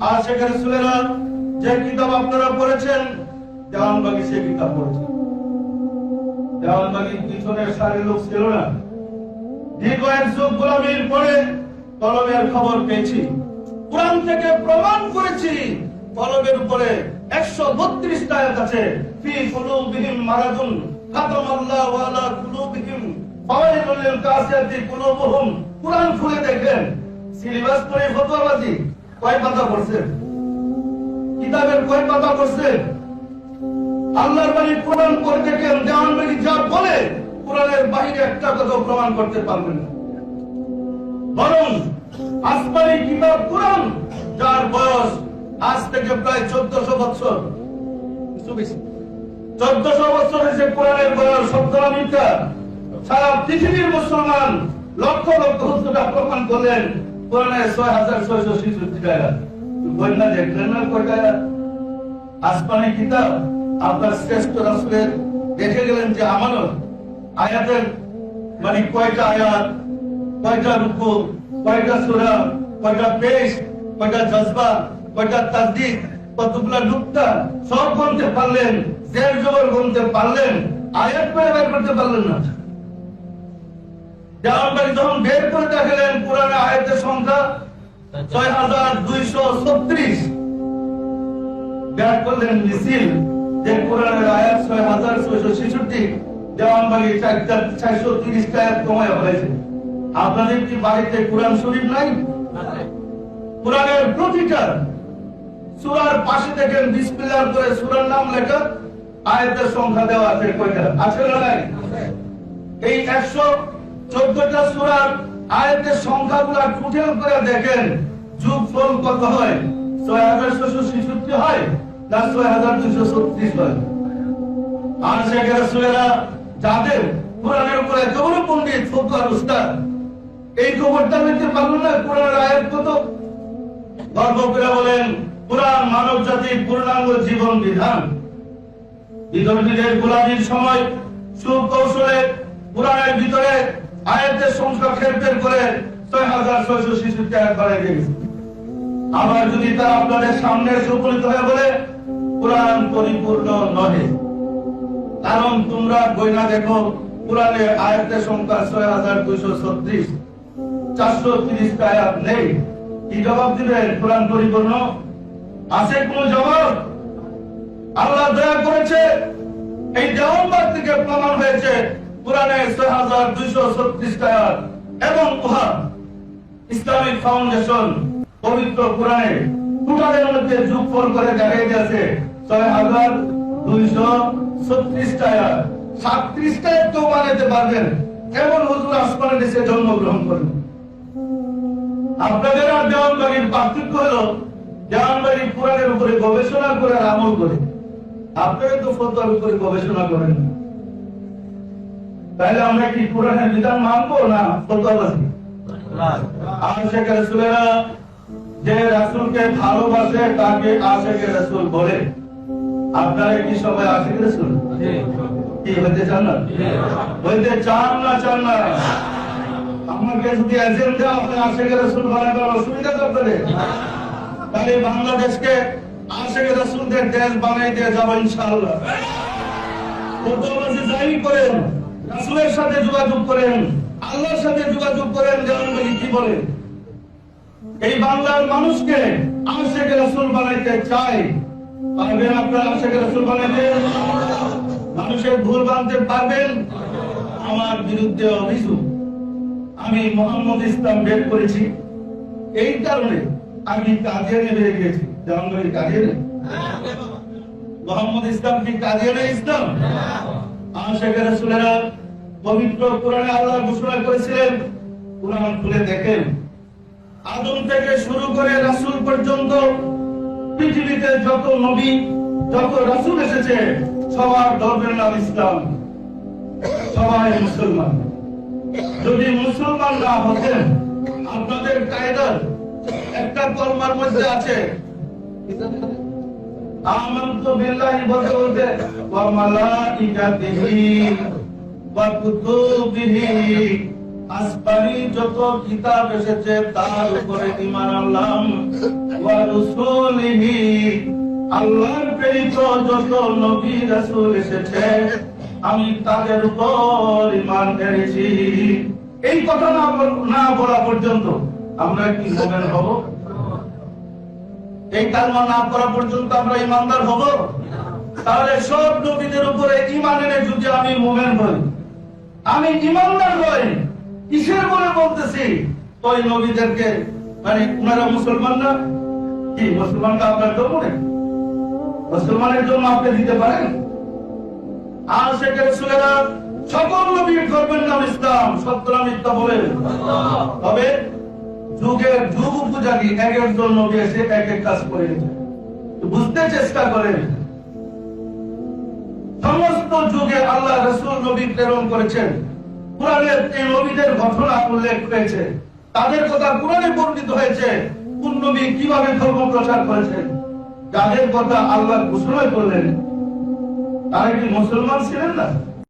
আশিক রাসূলেরা যে কিতাব আপনারা পড়েছেন, দেওয়ানবাগী সে কিতাব পড়েছেন। দেওয়ানবাগীর পিছনের সারির লোক ছিল না। দীর্ঘ এক যুগ গোলামির পরে কলমের খবর পেয়েছি, কোরআন থেকে প্রমাণ করেছি কলমের উপরে 132টা আয়াত আছে। ফি কুলুবিহিম মারাদুন খাতামাল্লাহু আলা কুলুবিহিম ফাওয়াইলুল লিল কাসিয়াতি কুলুবুহুম। কোরআন খুলে দেখেন, সিলেবাস পড়ে ফতোয়াবাজি কয় পাতা পড়ছেন? কিতাবের কয় পাতা পড়ছেন? আল্লাহর বাণী কোরআন পড়ে দেখেন, দেওয়ানবাগী যা বলে কোরআনের বাইরে একটা কথা প্রমাণ করতে পারবেন না। বরং আসমানি কিতাব কোরআন, যার বয়স আজ থেকে প্রায় 1400 বছর, 1400 বছর হয়েছে কোরআনের বয়স। সত্য না মিথ্যা? সারা পৃথিবীর মুসলমান লক্ষ লক্ষ হুজুরা প্রমাণ করলেন কোরআনের 6666 আয়াত। বই না দেখলেন না কয়টা আয়াত? আসমানি কিতাব আপনার শ্রেষ্ঠ রাসূলের দেখে গেলেন যে আমানত আয়াতের মানে কয়টা আয়াত, কয়টা রুকু, কয়টা সূরা, কয়টা পেশ, কয়টা জজবা, কয়টা তাসদীক, কতগুলা নুকতা সব গুনতে পারলেন, জের জবর গুনতে পারলেন, আয়াত করে বের করতে পারলেন না। দেওয়ানবাগী যখন বের করে দেখালেন কোরআনে আয়াতের সংখ্যা 6236, বের করলেন মিছিল যে কোরআনের আয়াত 6666, দেওয়ানবাগী 430টা আয়াত কমায় হয়েছে। আপনাদের কি বাড়িতে কোরআন শরীফ নাই? কোরআনের প্রতিটা সূরার পাশে দেখেন বিসমিল্লাহ করে সূরার নাম লেখা, আয়াতের সংখ্যা দেওয়া আছে কয়টা? আছে না নাই? এই 114টা সূরার আয়াতের সংখ্যাগুলো টোটাল করে দেখেন, যোগফল কত হয়? 6666 হয় না 6236 হয়? আশিক রাসূলেরা যাদের কোরআনের উপরে এত বড় পণ্ডিত, ফকহার, উস্তাদ, এই খবরটা নিতে পারলো না কোরআনের আয়াত কত? গর্ব করে বলেন কোরআন মানব জাতির পূর্ণাঙ্গ জীবন বিধান। বিধর্মীদের গোলামির সময় সুকৌশলে কোরআনের ভিতরে আয়াতের সংখ্যা হেরফের করে 6666 আয়াত বাড়াই দিয়েছে। আবার যদি তারা আপনাদের সামনে এসে উপনীত হয়ে বলে কোরআন পরিপূর্ণ নহে, কারণ তোমরা বইনা দেখো কোরআনের আয়াতের সংখ্যা 6236, 430টা আয়াত নেই, কি জবাব দিবেন? কোরআন পরিপূর্ণ আছে কোন জবাব? আল্লাহ দয়া করেছে, এই দেওয়ানবাগ থেকে প্রমাণ হয়েছে কোরআনের 6236টা আয়াত, এবং উহা ইসলামিক ফাউন্ডেশন পবিত্র কোরআনে টোটালের মধ্যে যোগফল করে দেখাই দিয়েছে 6236টা আয়াত। 37টা একটু বানাতে পারবেন এমন হুজুর আসমানে দেশে জন্মগ্রহণ করেন। আপনাদের আর দেওয়ানবাগীর পার্থক্য হলো দেওয়ানবাগী কোরআনের উপরে গবেষণা করে আর আমল করে, আপনারা তো ফতোয়ার উপরে গবেষণা করেন। তাহলে আমরা কি কোরআনের বিধান মানবো না ফতোয়াবাজি? আশিক রাসূলেরা যে রাসূলকে ভালোবাসে তাকে আশিক রাসূল বলে। আপনারা কি সবাই আশিক রাসূল? কি হতে চান না? বলতে চান না? চান না? আমাকে যদি এজেন্ডা আপনি আশিক রাসূল বানানোর অসুবিধা করতে, তাহলে বাংলাদেশকে আশিক রাসূলদের দেশ বানাই দিয়ে যাবো ইনশাআল্লাহ। ফতোয়াবাজি যাই করেন, রাসূলের সাথে যোগাযোগ করেন, আল্লাহর সাথে যোগাযোগ করেন। দেওয়ানবাগী কি বলে? এই বাংলার মানুষকে আশিক রাসূল বানাইতে চাই। পারবেন আপনারা আশিক রাসূল বানাইতে? মানুষের ভুল বানতে পারবেন? আমার বিরুদ্ধে অভিযোগ, আমি মোহাম্মদ ইসলাম বের করেছি, এই কারণে আমি কাদিয়ানে বেরিয়ে গেছি। দেওয়ানবাগী কাদিয়ানে? মোহাম্মদ ইসলাম কি কাদিয়ানে ইসলাম? আশিক রাসূলেরা পবিত্র কোরআনে আল্লাহ ঘোষণা করেছিলেন, কোরআন খুলে দেখেন, আদম থেকে শুরু করে রাসূল পর্যন্ত পৃথিবীতে যত নবী, যত রাসূল এসেছে, সবার ধর্মের নাম ইসলাম, সবাই মুসলমান। যদি মুসলমান না হতেন, আপনাদের কায়দার একটা কলমার মধ্যে আছে আমানতু বিল্লাহি বলতে বলতে ওয়া মালাইকাতিহি ওয়া কুতুবিহি, আসমানি যত কিতাব এসেছে তার উপরে ঈমান আনলাম, ওয়া রাসূলিহি আল্লাহর প্রেরিত যত নবী রাসূল এসেছে আমি তাদের উপর ঈমান এনেছি। এই কথা না বলা পর্যন্ত আমরা কি মুমিন হব? এই কালমা না করা পর্যন্ত আমরা ঈমানদার হব? তাহলে সব নবীদের উপরে ঈমান এনে যদি আমি মুমিন হই, আমি ঈমানদার হই, কিসের বলে বলতেছি ওই নবীদেরকে, মানে ওনারা মুসলমান না? কি মুসলমানটা আপনার জন্য নেই? মুসলমানের জন্য আপনি দিতে পারেন? আর সেখানে সুলেরা সকল নবীর ধর্মের নাম ইসলাম, সত্য নাম মিথ্যা বলেন। তবে যুগের যুগ উপযোগী এক একজন নবী এসে এক এক কাজ করে গেছে, বুঝতে চেষ্টা করেন। সমস্ত যুগে আল্লাহ রাসূল নবী প্রেরণ করেছেন, কোরআনের এই নবীদের ঘটনা উল্লেখ হয়েছে, তাদের কথা কোরআনে বর্ণিত হয়েছে, কোন নবী কিভাবে ধর্ম প্রচার করেছেন, যাদের কথা আল্লাহ ঘোষণা করলেন তারা কি মুসলমান ছিলেন না?